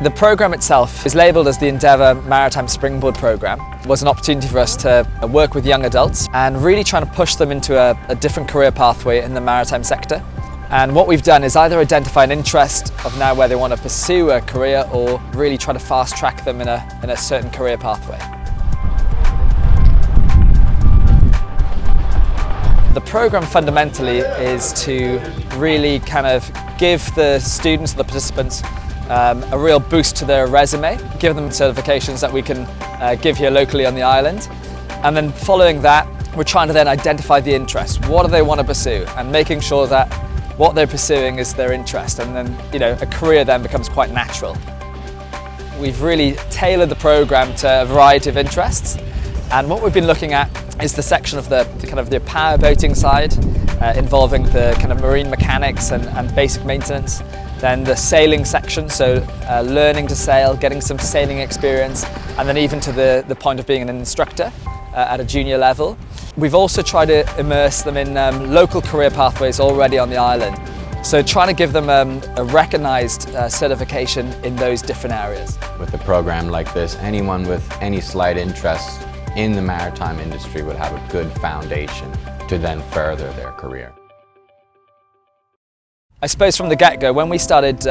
The programme itself is labelled as the Endeavour Maritime Springboard programme. It was an opportunity for us to work with young adults and really trying to push them into a different career pathway in the maritime sector. And what we've done is either identify an interest of now where they want to pursue a career or really try to fast track them in a certain career pathway. The programme fundamentally is to really kind of give the students, the participants, a real boost to their resume, give them certifications that we can give here locally on the island. And then following that, we're trying to then identify the interest. What do they want to pursue? And making sure that what they're pursuing is their interest. And then, a career then becomes quite natural. We've really tailored the programme to a variety of interests. And what we've been looking at is the section of the kind of the power boating side, involving the kind of marine mechanics and basic maintenance. Then the sailing section, so learning to sail, getting some sailing experience, and then even to the point of being an instructor at a junior level. We've also tried to immerse them in local career pathways already on the island. So trying to give them a recognised certification in those different areas. With a program like this, anyone with any slight interest in the maritime industry would have a good foundation to then further their career. I suppose from the get-go, when we started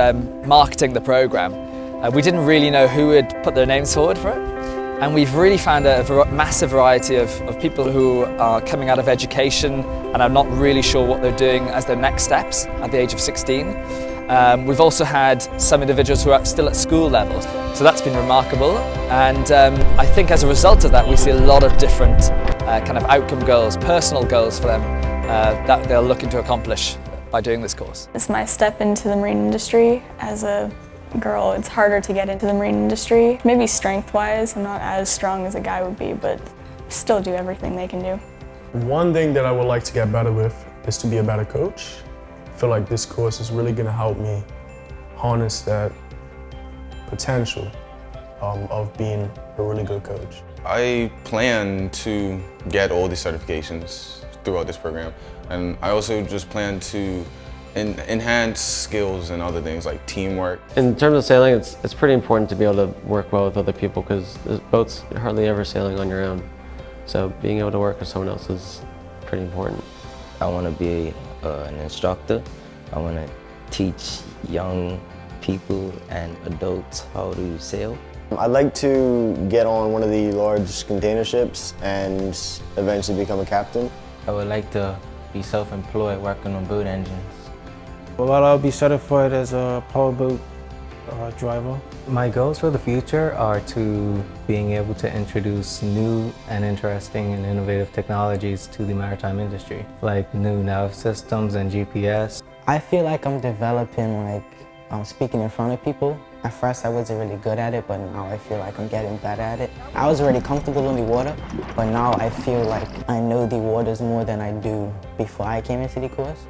marketing the programme, we didn't really know who would put their names forward for it. And we've really found a massive variety of people who are coming out of education and are not really sure what they're doing as their next steps at the age of 16. We've also had some individuals who are still at school level, so that's been remarkable. And I think as a result of that, we see a lot of different kind of outcome goals, personal goals for them that they're looking to accomplish by doing this course. It's my step into the marine industry. As a girl, it's harder to get into the marine industry. Maybe strength-wise, I'm not as strong as a guy would be, but still do everything they can do. One thing that I would like to get better with is to be a better coach. I feel like this course is really going to help me harness that potential of being a really good coach. I plan to get all these certifications throughout this program, and I also just plan to enhance skills and other things like teamwork. In terms of sailing, it's pretty important to be able to work well with other people because boats hardly ever sailing on your own. So being able to work with someone else is pretty important. I want to be an instructor. I want to teach young people and adults how to sail. I'd like to get on one of the large container ships and eventually become a captain. I would like to be self-employed working on boat engines. Well, I'll be certified as a powerboat driver. My goals for the future are to being able to introduce new and interesting and innovative technologies to the maritime industry, like new nav systems and GPS. I feel like I'm developing speaking in front of people. At first I wasn't really good at it, but now I feel like I'm getting better at it. I was already comfortable in the water, but now I feel like I know the waters more than I do before I came into the course.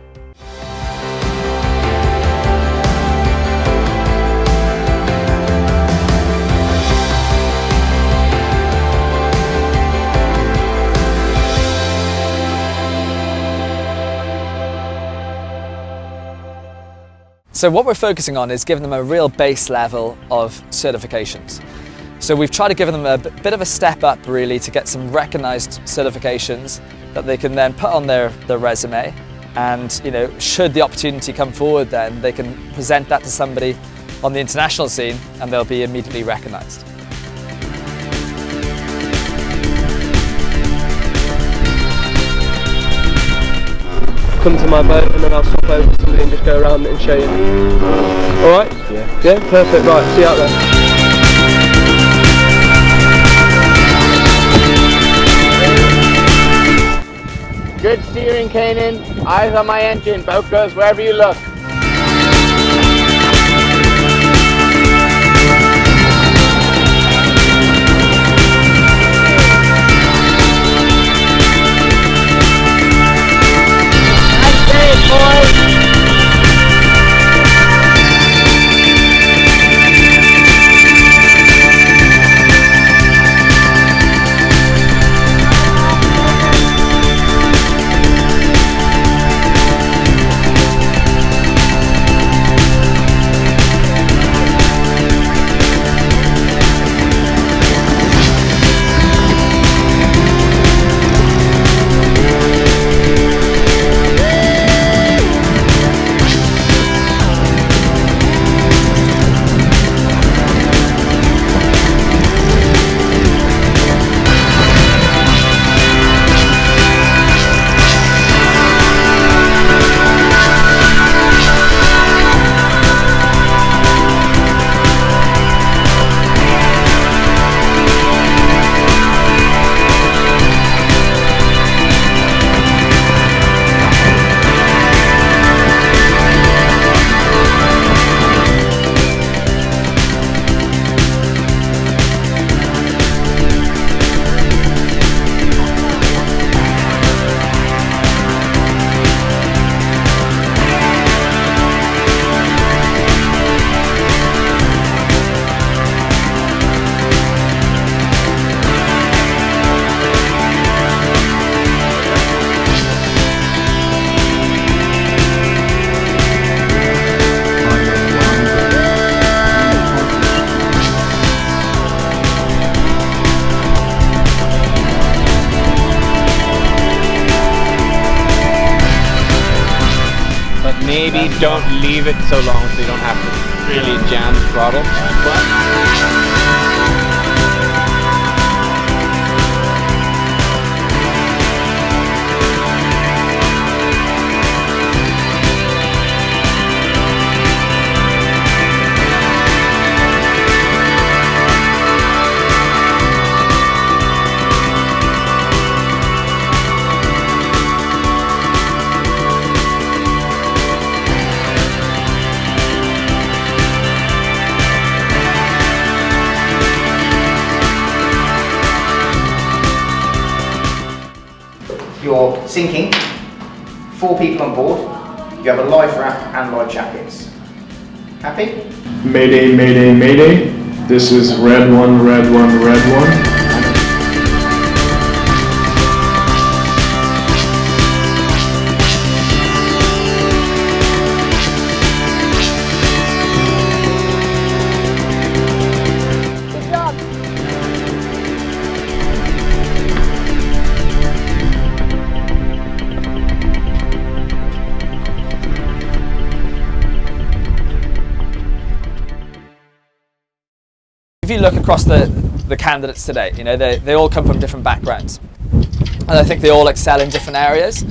So what we're focusing on is giving them a real base level of certifications. So we've tried to give them a bit of a step up really to get some recognised certifications that they can then put on their resume, and should the opportunity come forward, then they can present that to somebody on the international scene and they'll be immediately recognised. Come to my boat and then I'll swap over to somebody and just go around and show you. Alright? Yeah. Yeah, perfect. Right, see you out there. Good steering, Kanan. Eyes on my engine. Boat goes wherever you look. maybe don't leave it so long so you don't have to really jam the throttle. You're sinking, 4 people on board, you have a life raft and life jackets. Happy? Mayday, mayday, mayday. This is red one, red one, red one. If you look across the candidates today, you know, they all come from different backgrounds. And I think they all excel in different areas.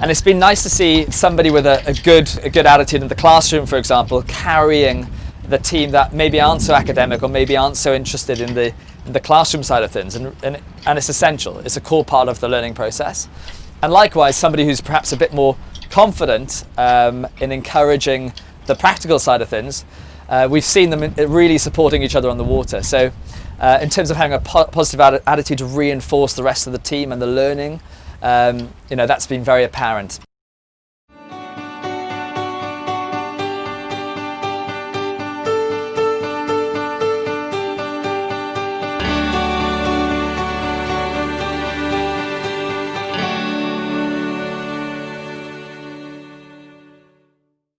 And it's been nice to see somebody with a good attitude in the classroom, for example, carrying the team that maybe aren't so academic or maybe aren't so interested in the classroom side of things. And it's essential. It's a core part of the learning process. And likewise, somebody who's perhaps a bit more confident in encouraging the practical side of things. We've seen them really supporting each other on the water. So in terms of having a positive attitude to reinforce the rest of the team and the learning, you know, that's been very apparent.